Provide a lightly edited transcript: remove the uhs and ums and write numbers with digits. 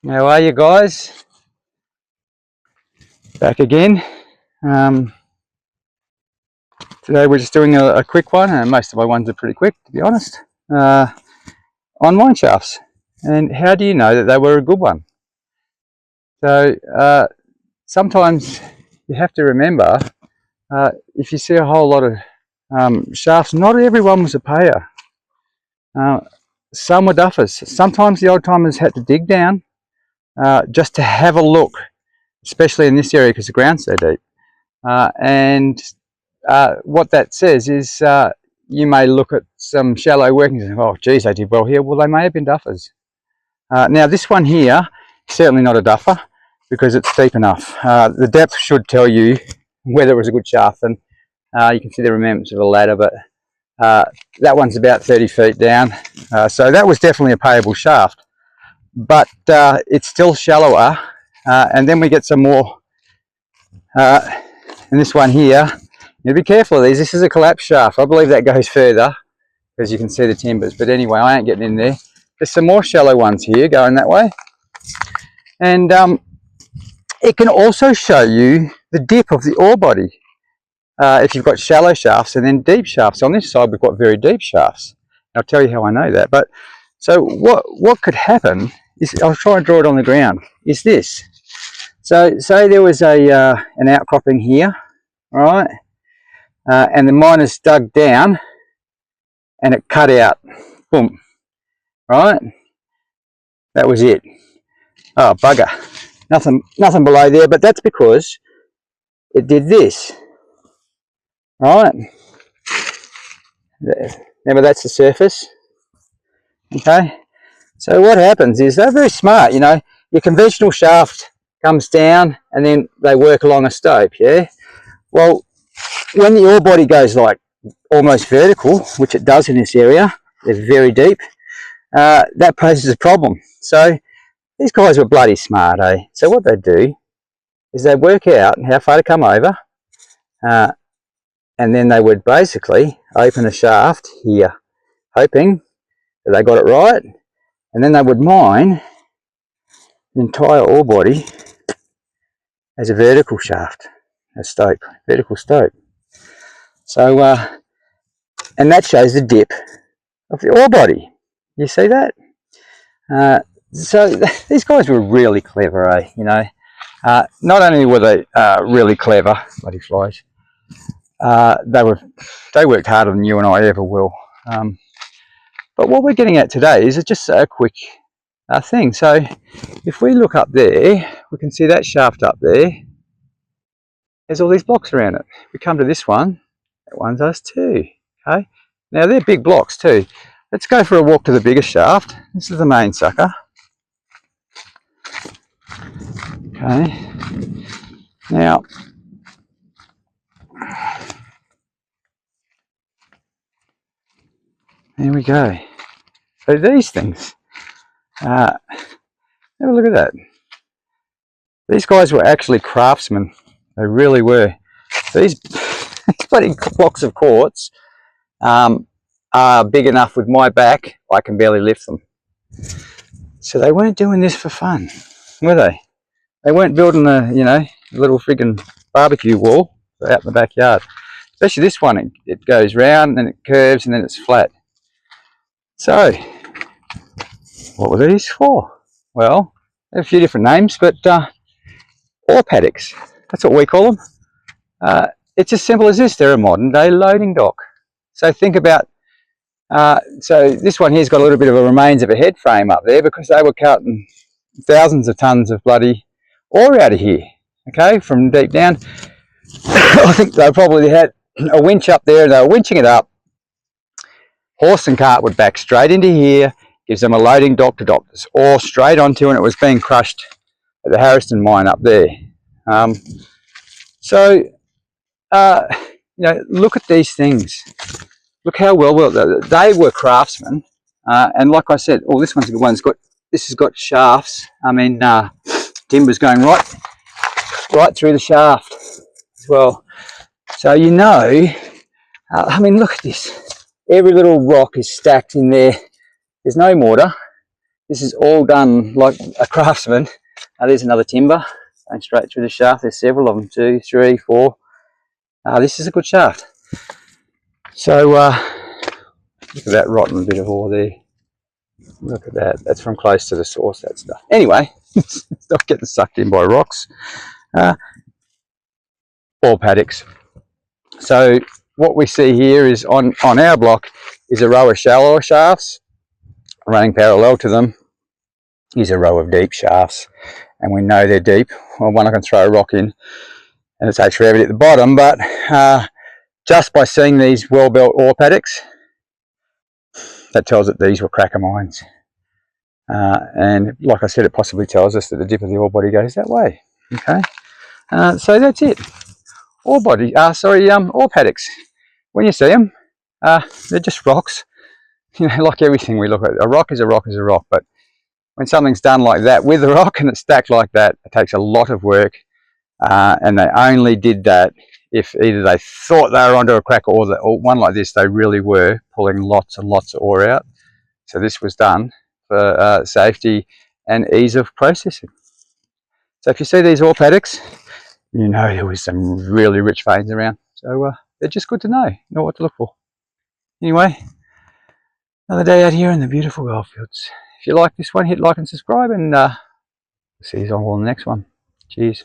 How are you guys? Back again. Today we're just doing a quick one, and most of my ones are pretty quick, to be honest, on mine shafts. And how do you know that they were a good one? So sometimes you have to remember, if you see a whole lot of shafts, not everyone was a payer. Some were duffers. Sometimes the old timers had to dig down just to have a look, especially in this area because the ground's so deep. What that says is you may look at some shallow workings and think, oh geez, they did well here. Well, they may have been duffers. Now this one here, certainly not a duffer because it's deep enough. The depth should tell you whether it was a good shaft, and you can see the remnants of a ladder, but that one's about 30 feet down. So that was definitely a payable shaft, but it's still shallower. And then we get some more in this one here. You be careful of these. This is a collapse shaft. I believe that goes further because you can see the timbers. But anyway, I ain't getting in there. There's some more shallow ones here going that way. And it can also show you the dip of the ore body. If you've got shallow shafts and then deep shafts. On this side, we've got very deep shafts. I'll tell you how I know that. But so what could happen is, I'll try and draw it on the ground, is this. So say there was an outcropping here, right? And the miners dug down and it cut out, boom, right? That was it. Oh, bugger. Nothing below there, but that's because it did this, right? Remember, that's the surface, okay? So what happens is they're very smart, you know. Your conventional shaft comes down and then they work along a stope, yeah? Well, when the ore body goes like almost vertical, which it does in this area, they're very deep, that poses a problem. So these guys were bloody smart, eh? So what they do is they work out how far to come over, and then they would basically open a shaft here, hoping that they got it right, and then they would mine the entire ore body as a vertical shaft, a stope, vertical stope. So, and that shows the dip of the ore body. You see that? So these guys were really clever, eh? You know, not only were they really clever, bloody flies, they worked harder than you and I ever will. But what we're getting at today is just a quick thing. So if we look up there, we can see that shaft up there. There's all these blocks around it. We come to this one. That one does too. Okay. Now they're big blocks too. Let's go for a walk to the bigger shaft. This is the main sucker. Okay. Now, there we go. So these things, have a look at that. These guys were actually craftsmen. They really were. These bloody blocks of quartz are big enough with my back, I can barely lift them. So they weren't doing this for fun, were they? They weren't building a, you know, little friggin' barbecue wall out in the backyard. Especially this one, it goes round and it curves and then it's flat. So, what were these for? Well, there are a few different names, but ore paddocks, that's what we call them. It's as simple as this. They're a modern day loading dock. So think about, so this one here's got a little bit of a remains of a head frame up there because they were cutting thousands of tons of bloody ore out of here, okay, from deep down. I think they probably had a winch up there and they were winching it up. Horse and cart would back straight into here, gives them a loading dock to dock this ore straight onto, and it was being crushed at the Harrison mine up there. You know, look at these things. Look how well they were craftsmen. And like I said, oh, this one's a good one. This has got shafts. I mean, timbers going right through the shaft as well. So you know, I mean, look at this. Every little rock is stacked in there. There's no mortar. This is all done like a craftsman. There's another timber going straight through the shaft. There's several of them, 2, 3, 4. This is a good shaft. So look at that rotten bit of ore there. Look at that. That's from close to the source, that stuff. Anyway, it's not getting sucked in by rocks. Ore paddocks. So what we see here is on our block is a row of shallower shafts. Running parallel to them is a row of deep shafts. And we know they're deep. Well, one I can throw a rock in and it takes forever at the bottom, but just by seeing these well-built ore paddocks, that tells that these were cracker mines. And like I said, it possibly tells us that the dip of the ore body goes that way. Okay, so that's it. Ore paddocks. When you see them, they're just rocks. You know, like everything we look at, a rock is a rock is a rock. But when something's done like that with a rock and it's stacked like that, it takes a lot of work. And they only did that if either they thought they were onto a cracker or one like this, they really were pulling lots and lots of ore out. So this was done for safety and ease of processing. So if you see these ore paddocks, you know there was some really rich veins around. So they're just good to know what to look for. Anyway, another day out here in the beautiful goldfields. If you like this one, hit like and subscribe, and see you on the next one. Cheers.